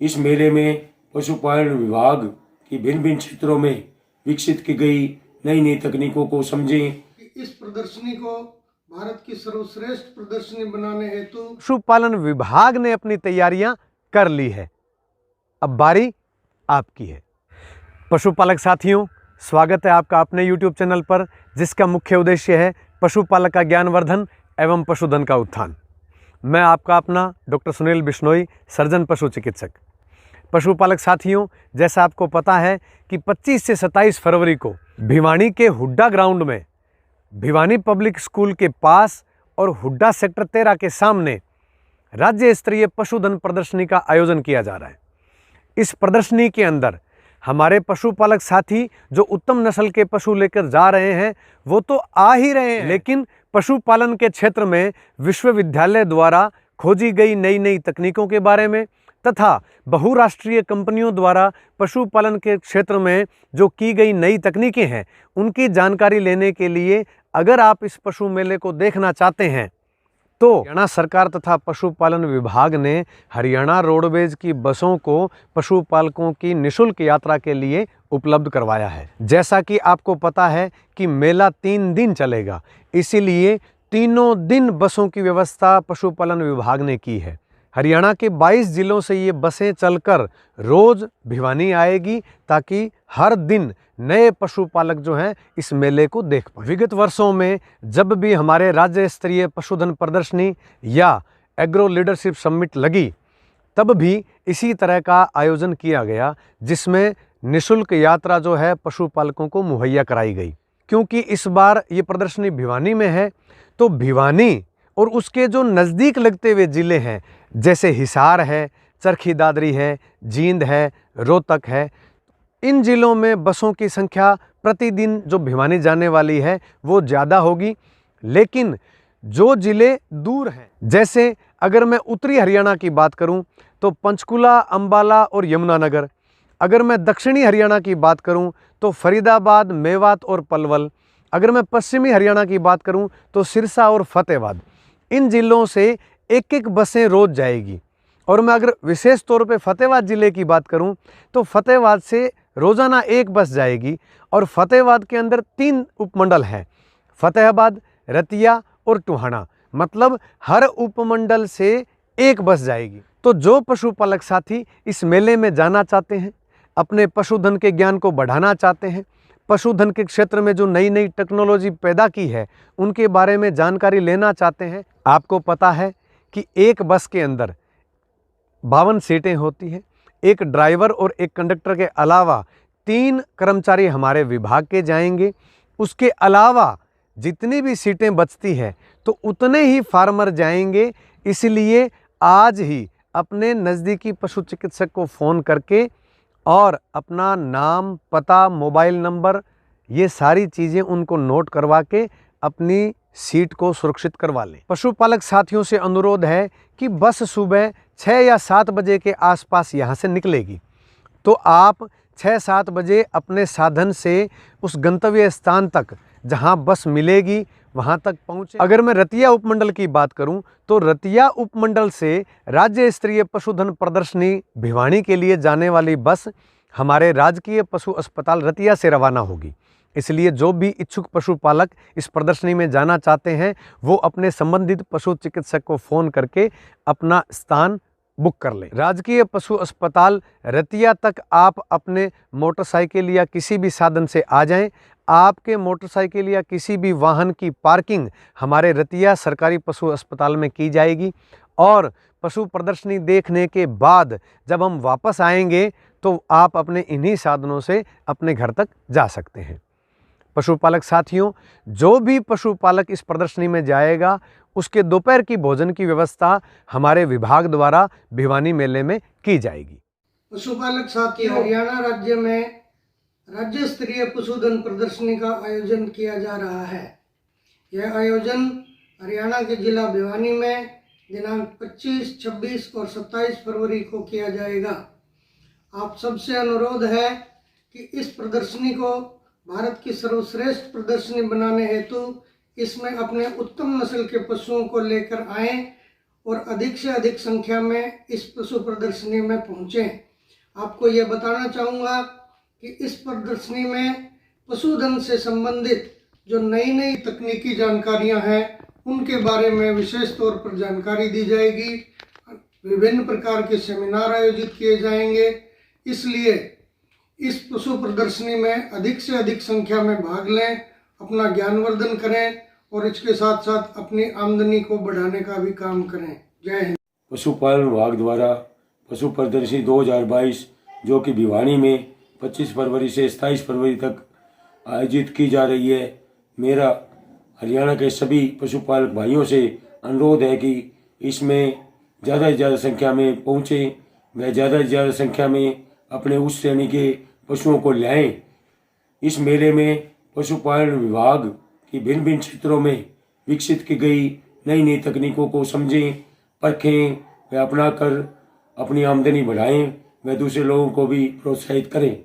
इस मेले में पशुपालन विभाग की भिन्न भिन्न क्षेत्रों में विकसित की गई नई नई तकनीकों को समझें। इस प्रदर्शनी को भारत की सर्वश्रेष्ठ प्रदर्शनी बनाने हेतु पशुपालन विभाग ने अपनी तैयारियां कर ली है। अब बारी आपकी है। पशुपालक साथियों, स्वागत है आपका अपने YouTube चैनल पर, जिसका मुख्य उद्देश्य है पशुपालक का ज्ञानवर्धन एवं पशुधन का उत्थान। मैं आपका अपना डॉक्टर सुनील बिश्नोई, सर्जन पशु चिकित्सक। पशुपालक साथियों, जैसा आपको पता है कि 25 से 27 फरवरी को भिवानी के हुड्डा ग्राउंड में, भिवानी पब्लिक स्कूल के पास और हुड्डा सेक्टर 13 के सामने राज्य स्तरीय पशुधन प्रदर्शनी का आयोजन किया जा रहा है। इस प्रदर्शनी के अंदर हमारे पशुपालक साथी जो उत्तम नस्ल के पशु लेकर जा रहे हैं वो तो आ ही रहे हैं, लेकिन पशुपालन के क्षेत्र में विश्वविद्यालय द्वारा खोजी गई नई नई तकनीकों के बारे में तथा बहुराष्ट्रीय कंपनियों द्वारा पशुपालन के क्षेत्र में जो की गई नई तकनीकें हैं उनकी जानकारी लेने के लिए अगर आप इस पशु मेले को देखना चाहते हैं तो हरियाणा सरकार तथा पशुपालन विभाग ने हरियाणा रोडवेज की बसों को पशुपालकों की निःशुल्क यात्रा के लिए उपलब्ध करवाया है। जैसा कि आपको पता है कि मेला 3 दिन चलेगा, इसीलिए तीनों दिन बसों की व्यवस्था पशुपालन विभाग ने की है। हरियाणा के 22 जिलों से ये बसें चलकर रोज भिवानी आएगी ताकि हर दिन नए पशुपालक जो हैं इस मेले को देख पाएं। विगत वर्षों में जब भी हमारे राज्य स्तरीय पशुधन प्रदर्शनी या एग्रो लीडरशिप समिट लगी तब भी इसी तरह का आयोजन किया गया, जिसमें निःशुल्क यात्रा जो है पशुपालकों को मुहैया कराई गई। क्योंकि इस बार ये प्रदर्शनी भिवानी में है तो भिवानी और उसके जो नज़दीक लगते हुए ज़िले हैं जैसे हिसार है, चरखी दादरी है, जींद है, रोहतक है, इन ज़िलों में बसों की संख्या प्रतिदिन जो भिवानी जाने वाली है वो ज़्यादा होगी। लेकिन जो ज़िले दूर हैं, जैसे अगर मैं उत्तरी हरियाणा की बात करूं तो पंचकुला, अंबाला और यमुनानगर, अगर मैं दक्षिणी हरियाणा की बात करूं तो फरीदाबाद, मेवात और पलवल, अगर मैं पश्चिमी हरियाणा की बात करूं तो सिरसा और फतेहाबाद, इन ज़िलों से एक एक बसें रोज़ जाएगी। और मैं अगर विशेष तौर पे फतेहाबाद ज़िले की बात करूं तो फतेहाबाद से रोज़ाना एक बस जाएगी और फतेहाबाद के अंदर 3 उपमंडल हैं, फतेहाबाद, रतिया और टोहाना, मतलब हर उपमंडल से एक बस जाएगी। तो जो पशुपालक साथी इस मेले में जाना चाहते हैं, अपने पशुधन के ज्ञान को बढ़ाना चाहते हैं, पशुधन के क्षेत्र में जो नई नई टेक्नोलॉजी पैदा की है उनके बारे में जानकारी लेना चाहते हैं, आपको पता है कि एक बस के अंदर 52 सीटें होती हैं। एक ड्राइवर और एक कंडक्टर के अलावा 3 कर्मचारी हमारे विभाग के जाएंगे। उसके अलावा जितनी भी सीटें बचती हैं तो उतने ही फार्मर जाएंगे। इसलिए आज ही अपने नज़दीकी पशु चिकित्सक को फ़ोन करके और अपना नाम, पता, मोबाइल नंबर, ये सारी चीज़ें उनको नोट करवा के अपनी सीट को सुरक्षित करवा लें। पशुपालक साथियों से अनुरोध है कि बस सुबह 6 या 7 बजे के आसपास यहाँ से निकलेगी, तो आप 6-7 बजे अपने साधन से उस गंतव्य स्थान तक जहाँ बस मिलेगी वहाँ तक पहुँचे। अगर मैं रतिया उपमंडल की बात करूँ तो रतिया उपमंडल से राज्य स्तरीय पशुधन प्रदर्शनी भिवानी के लिए जाने वाली बस हमारे राजकीय पशु अस्पताल रतिया से रवाना होगी। इसलिए जो भी इच्छुक पशुपालक इस प्रदर्शनी में जाना चाहते हैं वो अपने संबंधित पशु चिकित्सक को फ़ोन करके अपना स्थान बुक कर लें। राजकीय पशु अस्पताल रतिया तक आप अपने मोटरसाइकिल या किसी भी साधन से आ जाएं। आपके मोटरसाइकिल या किसी भी वाहन की पार्किंग हमारे रतिया सरकारी पशु अस्पताल में की जाएगी और पशु प्रदर्शनी देखने के बाद जब हम वापस आएंगे तो आप अपने इन्हीं साधनों से अपने घर तक जा सकते हैं। पशुपालक साथियों, जो भी पशुपालक इस प्रदर्शनी में जाएगा उसके दोपहर की भोजन की व्यवस्था हमारे विभाग द्वारा भिवानी मेले में की जाएगी। पशुपालक साथियों, हरियाणा राज्य में राज्य स्तरीय पशुधन प्रदर्शनी का आयोजन किया जा रहा है। यह आयोजन हरियाणा के जिला भिवानी में दिनांक 25, 26 और 27 फरवरी को किया जाएगा। आप सबसे अनुरोध है कि इस प्रदर्शनी को भारत की सर्वश्रेष्ठ प्रदर्शनी बनाने हेतु इसमें अपने उत्तम नस्ल के पशुओं को लेकर आएं और अधिक से अधिक संख्या में इस पशु प्रदर्शनी में पहुँचें। आपको ये बताना चाहूँगा कि इस प्रदर्शनी में पशुधन से संबंधित जो नई नई तकनीकी जानकारियां हैं उनके बारे में विशेष तौर पर जानकारी दी जाएगी। विभिन्न प्रकार के सेमिनार आयोजित किए जाएंगे, इसलिए इस पशु प्रदर्शनी में अधिक से अधिक संख्या में भाग लें, अपना ज्ञानवर्धन करें और इसके साथ साथ अपनी आमदनी को बढ़ाने का भी काम करें। जय हिंद। पशुपालन विभाग द्वारा पशु प्रदर्शनी 2022 जो कि भिवानी में 25 फरवरी से 27 फरवरी तक आयोजित की जा रही है, मेरा हरियाणा के सभी पशुपालक भाइयों से अनुरोध है कि इसमें ज़्यादा से ज़्यादा संख्या में पहुँचें व ज़्यादा से ज़्यादा संख्या में अपने उस श्रेणी के पशुओं को लाएं। इस मेले में पशुपालन विभाग की भिन्न भिन्न क्षेत्रों में विकसित की गई नई नई तकनीकों को समझें, परखें व अपना कर अपनी आमदनी बढ़ाएं व दूसरे लोगों को भी प्रोत्साहित करें।